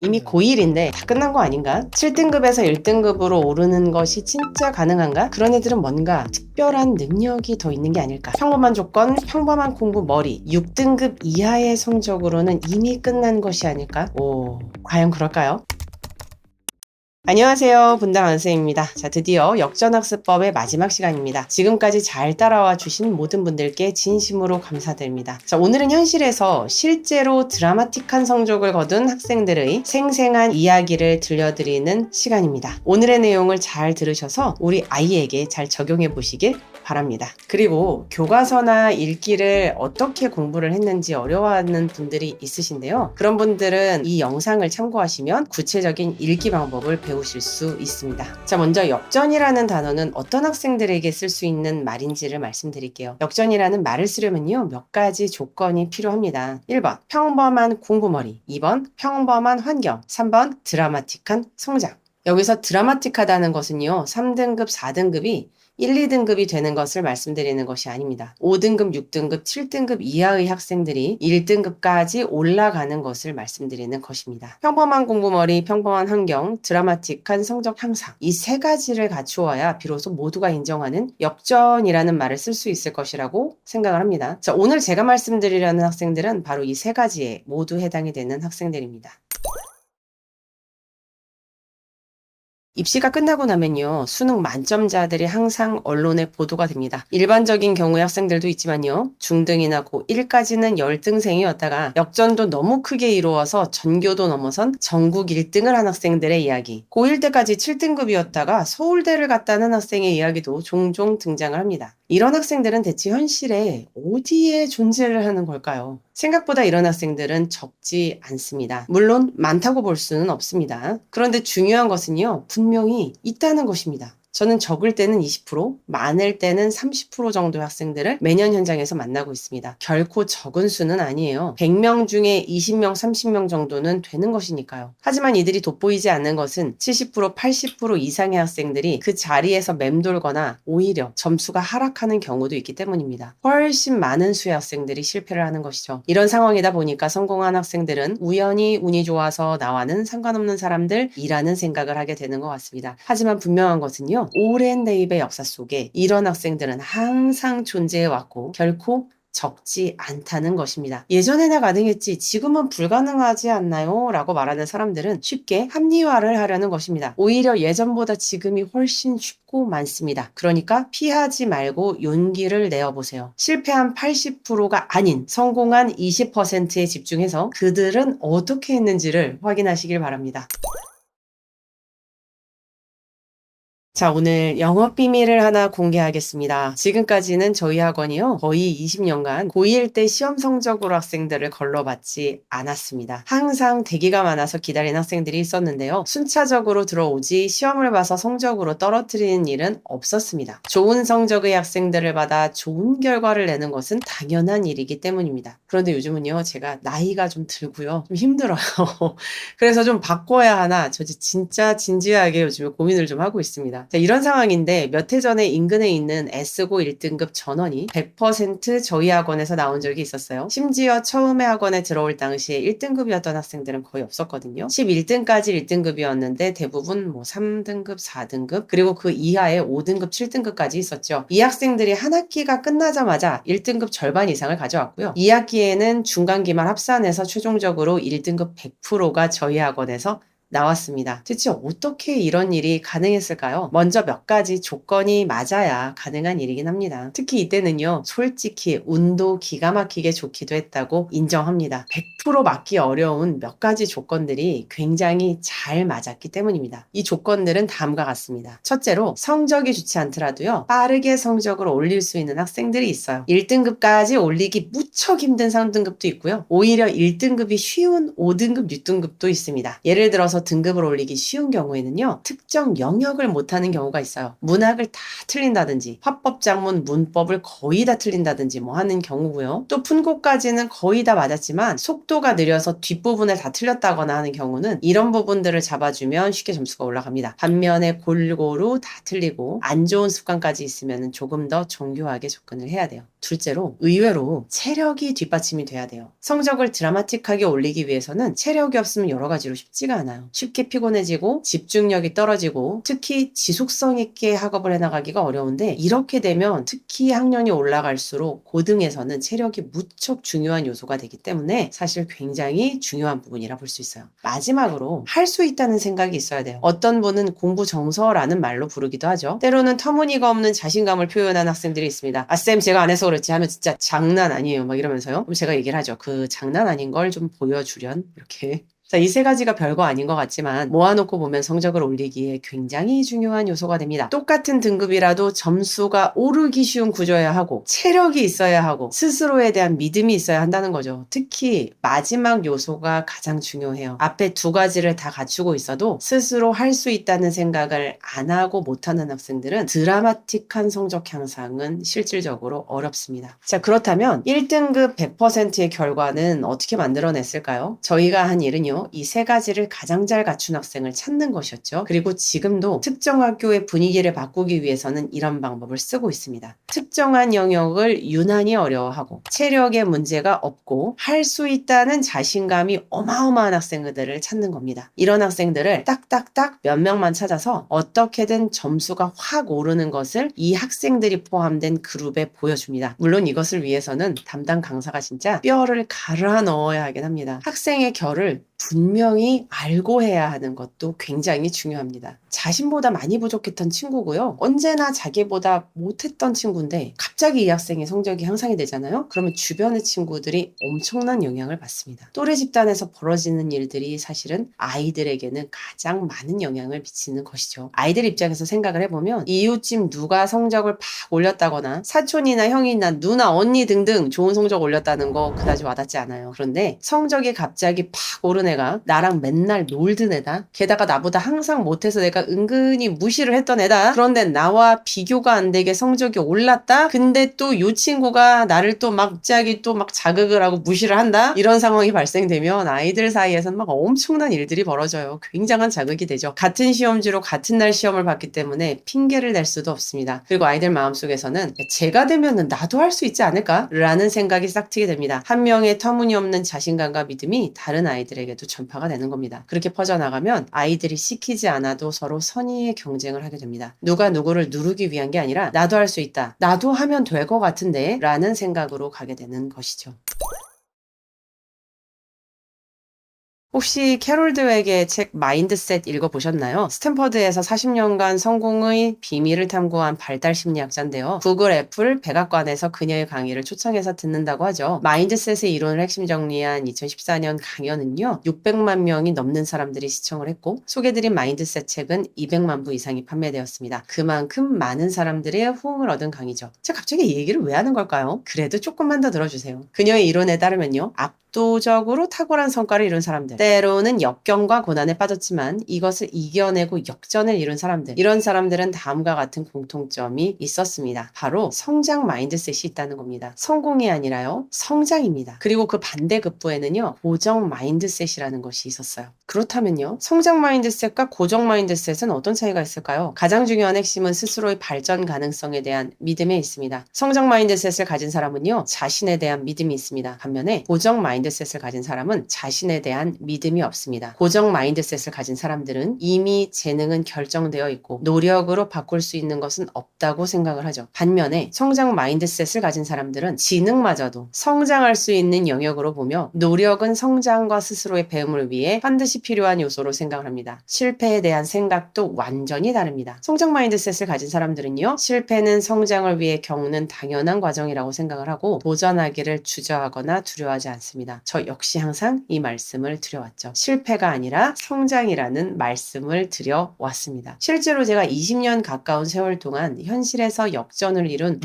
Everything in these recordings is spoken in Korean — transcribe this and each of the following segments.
이미 고1인데 다 끝난 거 아닌가? 7등급에서 1등급으로 오르는 것이 진짜 가능한가? 그런 애들은 뭔가 특별한 능력이 더 있는 게 아닐까? 평범한 조건, 평범한 공부 머리, 6등급 이하의 성적으로는 이미 끝난 것이 아닐까? 오, 과연 그럴까요? 안녕하세요. 분당 안쌤입니다. 자, 드디어 역전학습법의 마지막 시간입니다. 지금까지 잘 따라와 주신 모든 분들께 진심으로 감사드립니다. 자, 오늘은 현실에서 실제로 드라마틱한 성적을 거둔 학생들의 생생한 이야기를 들려드리는 시간입니다. 오늘의 내용을 잘 들으셔서 우리 아이에게 잘 적용해 보시길 바랍니다. 그리고 교과서나 읽기를 어떻게 공부를 했는지 어려워하는 분들이 있으신데요. 그런 분들은 이 영상을 참고하시면 구체적인 읽기 방법을 배우실 수 있습니다. 자, 먼저 역전이라는 단어는 어떤 학생들에게 쓸 수 있는 말인지를 말씀드릴게요. 역전이라는 말을 쓰려면요, 몇 가지 조건이 필요합니다. 1번, 평범한 공부머리. 2번, 평범한 환경. 3번, 드라마틱한 성장. 여기서 드라마틱하다는 것은요, 3등급, 4등급이 1, 2등급이 되는 것을 말씀드리는 것이 아닙니다. 5등급, 6등급, 7등급 이하의 학생들이 1등급까지 올라가는 것을 말씀드리는 것입니다. 평범한 공부머리, 평범한 환경, 드라마틱한 성적 향상, 이 세 가지를 갖추어야 비로소 모두가 인정하는 역전이라는 말을 쓸 수 있을 것이라고 생각을 합니다. 자, 오늘 제가 말씀드리려는 학생들은 바로 이 세 가지에 모두 해당이 되는 학생들입니다. 입시가 끝나고 나면요, 수능 만점자들이 항상 언론에 보도가 됩니다. 일반적인 경우의 학생들도 있지만요, 중등이나 고1까지는 열등생이었다가 역전도 너무 크게 이루어서 전교도 넘어선 전국 1등을 한 학생들의 이야기, 고1 때까지 7등급이었다가 서울대를 갔다는 학생의 이야기도 종종 등장을 합니다. 이런 학생들은 대체 현실에 어디에 존재를 하는 걸까요? 생각보다 이런 학생들은 적지 않습니다. 물론 많다고 볼 수는 없습니다. 그런데 중요한 것은요, 분명히 있다는 것입니다. 저는 적을 때는 20%, 많을 때는 30% 정도의 학생들을 매년 현장에서 만나고 있습니다. 결코 적은 수는 아니에요. 100명 중에 20명, 30명 정도는 되는 것이니까요. 하지만 이들이 돋보이지 않는 것은 70%, 80% 이상의 학생들이 그 자리에서 맴돌거나 오히려 점수가 하락하는 경우도 있기 때문입니다. 훨씬 많은 수의 학생들이 실패를 하는 것이죠. 이런 상황이다 보니까 성공한 학생들은 우연히 운이 좋아서 나와는 상관없는 사람들이라는 생각을 하게 되는 것 같습니다. 하지만 분명한 것은요, 오랜 대입의 역사 속에 이런 학생들은 항상 존재해왔고 결코 적지 않다는 것입니다. 예전에나 가능했지 지금은 불가능하지 않나요? 라고 말하는 사람들은 쉽게 합리화를 하려는 것입니다. 오히려 예전보다 지금이 훨씬 쉽고 많습니다. 그러니까 피하지 말고 용기를 내어보세요. 실패한 80%가 아닌 성공한 20%에 집중해서 그들은 어떻게 했는지를 확인하시길 바랍니다. 자, 오늘 영업 비밀을 하나 공개하겠습니다. 지금까지는 저희 학원이요, 거의 20년간 고1 때 시험 성적으로 학생들을 걸러봤지 않았습니다. 항상 대기가 많아서 기다린 학생들이 있었는데요. 순차적으로 들어오지 시험을 봐서 성적으로 떨어뜨리는 일은 없었습니다. 좋은 성적의 학생들을 받아 좋은 결과를 내는 것은 당연한 일이기 때문입니다. 그런데 요즘은요, 제가 나이가 좀 들고요, 좀 힘들어요. 그래서 좀 바꿔야 하나, 저 진짜 진지하게 요즘에 고민을 좀 하고 있습니다. 자, 이런 상황인데 몇 해 전에 인근에 있는 S고 1등급 전원이 100% 저희 학원에서 나온 적이 있었어요. 심지어 처음에 학원에 들어올 당시에 1등급이었던 학생들은 거의 없었거든요. 11등까지 1등급이었는데 대부분 뭐 3등급, 4등급, 그리고 그 이하에 5등급, 7등급까지 있었죠. 이 학생들이 한 학기가 끝나자마자 1등급 절반 이상을 가져왔고요. 2학기에는 중간기말 합산해서 최종적으로 1등급 100%가 저희 학원에서 나왔습니다. 대체 어떻게 이런 일이 가능했을까요? 먼저 몇 가지 조건이 맞아야 가능한 일이긴 합니다. 특히 이때는요, 솔직히 운도 기가 막히게 좋기도 했다고 인정합니다. 100% 맞기 어려운 몇 가지 조건들이 굉장히 잘 맞았기 때문입니다. 이 조건들은 다음과 같습니다. 첫째로, 성적이 좋지 않더라도요, 빠르게 성적을 올릴 수 있는 학생들이 있어요. 1등급까지 올리기 무척 힘든 3등급도 있고요. 오히려 1등급이 쉬운 5등급, 6등급도 있습니다. 예를 들어서 맞춰서 등급을 올리기 쉬운 경우에는요, 특정 영역을 못하는 경우가 있어요. 문학을 다 틀린다든지, 화법작문 문법을 거의 다 틀린다든지 하는 경우고요. 또 푼곡까지는 거의 다 맞았지만 속도가 느려서 뒷부분을 다 틀렸다거나 하는 경우는 이런 부분들을 잡아주면 쉽게 점수가 올라갑니다. 반면에 골고루 다 틀리고 안 좋은 습관까지 있으면 조금 더 정교하게 접근을 해야 돼요. 둘째로, 의외로 체력이 뒷받침이 돼야 돼요. 성적을 드라마틱하게 올리기 위해서는 체력이 없으면 여러 가지로 쉽지가 않아요. 쉽게 피곤해지고 집중력이 떨어지고 특히 지속성 있게 학업을 해나가기가 어려운데, 이렇게 되면 특히 학년이 올라갈수록 고등에서는 체력이 무척 중요한 요소가 되기 때문에 사실 굉장히 중요한 부분이라 볼 수 있어요. 마지막으로, 할 수 있다는 생각이 있어야 돼요. 어떤 분은 공부 정서라는 말로 부르기도 하죠. 때로는 터무니가 없는 자신감을 표현하는 학생들이 있습니다. 아, 쌤 제가 안 해서 그렇지 하면 진짜 장난 아니에요 막 이러면서요. 그럼 제가 얘기를 하죠. 그 장난 아닌 걸 좀 보여주련 이렇게. 자, 이 세 가지가 별거 아닌 것 같지만 모아놓고 보면 성적을 올리기에 굉장히 중요한 요소가 됩니다. 똑같은 등급이라도 점수가 오르기 쉬운 구조여야 하고 체력이 있어야 하고 스스로에 대한 믿음이 있어야 한다는 거죠. 특히 마지막 요소가 가장 중요해요. 앞에 두 가지를 다 갖추고 있어도 스스로 할 수 있다는 생각을 안 하고 못하는 학생들은 드라마틱한 성적 향상은 실질적으로 어렵습니다. 자, 그렇다면 1등급 100%의 결과는 어떻게 만들어냈을까요? 저희가 한 일은요, 이 세 가지를 가장 잘 갖춘 학생을 찾는 것이었죠. 그리고 지금도 특정 학교의 분위기를 바꾸기 위해서는 이런 방법을 쓰고 있습니다. 특정한 영역을 유난히 어려워하고 체력에 문제가 없고 할 수 있다는 자신감이 어마어마한 학생들을 찾는 겁니다. 이런 학생들을 딱딱딱 몇 명만 찾아서 어떻게든 점수가 확 오르는 것을 이 학생들이 포함된 그룹에 보여줍니다. 물론 이것을 위해서는 담당 강사가 진짜 뼈를 갈아 넣어야 하긴 합니다. 학생의 결을 분명히 알고 해야 하는 것도 굉장히 중요합니다. 자신보다 많이 부족했던 친구고요. 언제나 자기보다 못했던 친구인데 갑자기 이 학생의 성적이 향상이 되잖아요. 그러면 주변의 친구들이 엄청난 영향을 받습니다. 또래 집단에서 벌어지는 일들이 사실은 아이들에게는 가장 많은 영향을 미치는 것이죠. 아이들 입장에서 생각을 해보면 이웃집 누가 성적을 팍 올렸다거나 사촌이나 형이나 누나 언니 등등 좋은 성적 올렸다는 거 그다지 와닿지 않아요. 그런데 성적이 갑자기 팍 오른 애가 나랑 맨날 놀던 애다. 게다가 나보다 항상 못해서 내가 은근히 무시를 했던 애다. 그런데 나와 비교가 안 되게 성적이 올랐다. 근데 또 이 친구가 나를 또 막 갑자기 또 막 자극을 하고 무시를 한다. 이런 상황이 발생되면 아이들 사이에서는 막 엄청난 일들이 벌어져요. 굉장한 자극이 되죠. 같은 시험지로 같은 날 시험을 봤기 때문에 핑계를 댈 수도 없습니다. 그리고 아이들 마음속에서는 제가 되면은 나도 할 수 있지 않을까? 라는 생각이 싹트게 됩니다. 한 명의 터무니없는 자신감과 믿음이 다른 아이들에게도 전파가 되는 겁니다. 그렇게 퍼져나가면 아이들이 시키지 않아도 서로 선의의 경쟁을 하게 됩니다. 누가 누구를 누르기 위한 게 아니라 나도 할 수 있다. 나도 하면 될 것 같은데 라는 생각으로 가게 되는 것이죠. 혹시 캐롤 드웨기의 책 마인드셋 읽어보셨나요? 스탠퍼드에서 40년간 성공의 비밀을 탐구한 발달 심리학자인데요. 구글, 애플, 백악관에서 그녀의 강의를 초청해서 듣는다고 하죠. 마인드셋의 이론을 핵심 정리한 2014년 강연은요. 600만 명이 넘는 사람들이 시청을 했고 소개드린 마인드셋 책은 200만 부 이상이 판매되었습니다. 그만큼 많은 사람들의 호응을 얻은 강의죠. 제가 갑자기 이 얘기를 왜 하는 걸까요? 그래도 조금만 더 들어주세요. 그녀의 이론에 따르면요. 압도적으로 탁월한 성과를 이룬 사람들, 때로는 역경과 고난에 빠졌지만 이것을 이겨내고 역전을 이룬 사람들, 이런 사람들은 다음과 같은 공통점이 있었습니다. 바로 성장 마인드셋이 있다는 겁니다. 성공이 아니라요, 성장입니다. 그리고 그 반대급부에는요, 고정 마인드셋이라는 것이 있었어요. 그렇다면요, 성장 마인드셋과 고정 마인드셋은 어떤 차이가 있을까요? 가장 중요한 핵심은 스스로의 발전 가능성에 대한 믿음에 있습니다. 성장 마인드셋을 가진 사람은요, 자신에 대한 믿음이 있습니다. 반면에 고정 마인드셋을 가진 사람은 자신에 대한 믿음이 없습니다. 고정 마인드셋을 가진 사람들은 이미 재능은 결정되어 있고 노력으로 바꿀 수 있는 것은 없다고 생각을 하죠. 반면에 성장 마인드셋을 가진 사람들은 지능마저도 성장할 수 있는 영역으로 보며 노력은 성장과 스스로의 배움을 위해 반드시 필요한 요소로 생각을 합니다. 실패에 대한 생각도 완전히 다릅니다. 성장 마인드셋을 가진 사람들은요, 실패는 성장을 위해 겪는 당연한 과정이라고 생각을 하고 도전하기를 주저하거나 두려워하지 않습니다. 저 역시 항상 이 말씀을 드려왔죠. 실패가 아니라 성장이라는 말씀을 드려왔습니다. 실제로 제가 20년 가까운 세월 동안 현실에서 역전을 이룬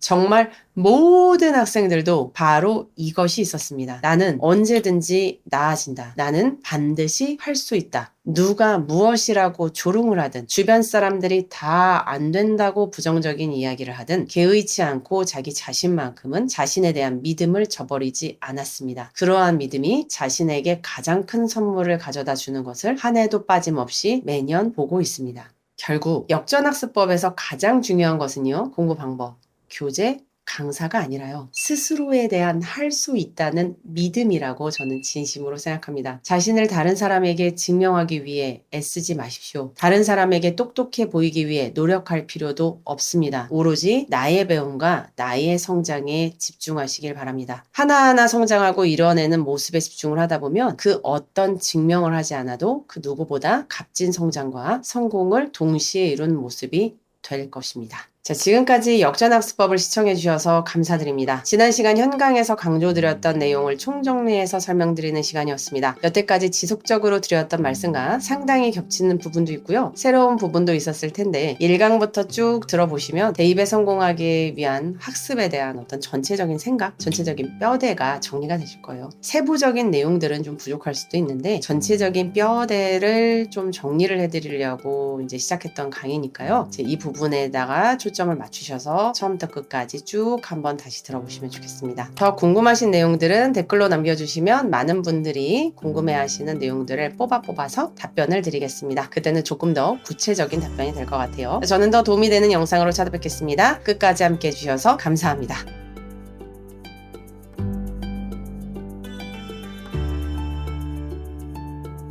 정말 모든 학생들도 바로 이것이 있었습니다. 나는 언제든지 나아진다. 나는 반드시 할 수 있다. 누가 무엇이라고 조롱을 하든 주변 사람들이 다 안 된다고 부정적인 이야기를 하든 개의치 않고 자기 자신만큼은 자신에 대한 믿음을 저버리지 않았습니다. 그러한 믿음이 자신에게 가장 큰 선물을 가져다 주는 것을 한 해도 빠짐없이 매년 보고 있습니다. 결국 역전학습법에서 가장 중요한 것은요, 공부 방법, 교재, 강사가 아니라요, 스스로에 대한 할 수 있다는 믿음이라고 저는 진심으로 생각합니다. 자신을 다른 사람에게 증명하기 위해 애쓰지 마십시오. 다른 사람에게 똑똑해 보이기 위해 노력할 필요도 없습니다. 오로지 나의 배움과 나의 성장에 집중하시길 바랍니다. 하나하나 성장하고 이뤄내는 모습에 집중을 하다 보면 그 어떤 증명을 하지 않아도 그 누구보다 값진 성장과 성공을 동시에 이룬 모습이 될 것입니다. 자, 지금까지 역전학습법을 시청해 주셔서 감사드립니다. 지난 시간 현강에서 강조드렸던 내용을 총정리해서 설명드리는 시간이었습니다. 여태까지 지속적으로 드렸던 말씀과 상당히 겹치는 부분도 있고요. 새로운 부분도 있었을 텐데 1강부터 쭉 들어보시면 대입에 성공하기 위한 학습에 대한 어떤 전체적인 생각, 전체적인 뼈대가 정리가 되실 거예요. 세부적인 내용들은 좀 부족할 수도 있는데 전체적인 뼈대를 좀 정리를 해드리려고 이제 시작했던 강의니까요. 이제 이 부분에다가 초점을 맞추셔서 처음부터 끝까지 쭉 한번 다시 들어보시면 좋겠습니다. 더 궁금하신 내용들은 댓글로 남겨주시면 많은 분들이 궁금해하시는 내용들을 뽑아서 답변을 드리겠습니다. 그때는 조금 더 구체적인 답변이 될 것 같아요. 저는 더 도움이 되는 영상으로 찾아뵙겠습니다. 끝까지 함께 해주셔서 감사합니다.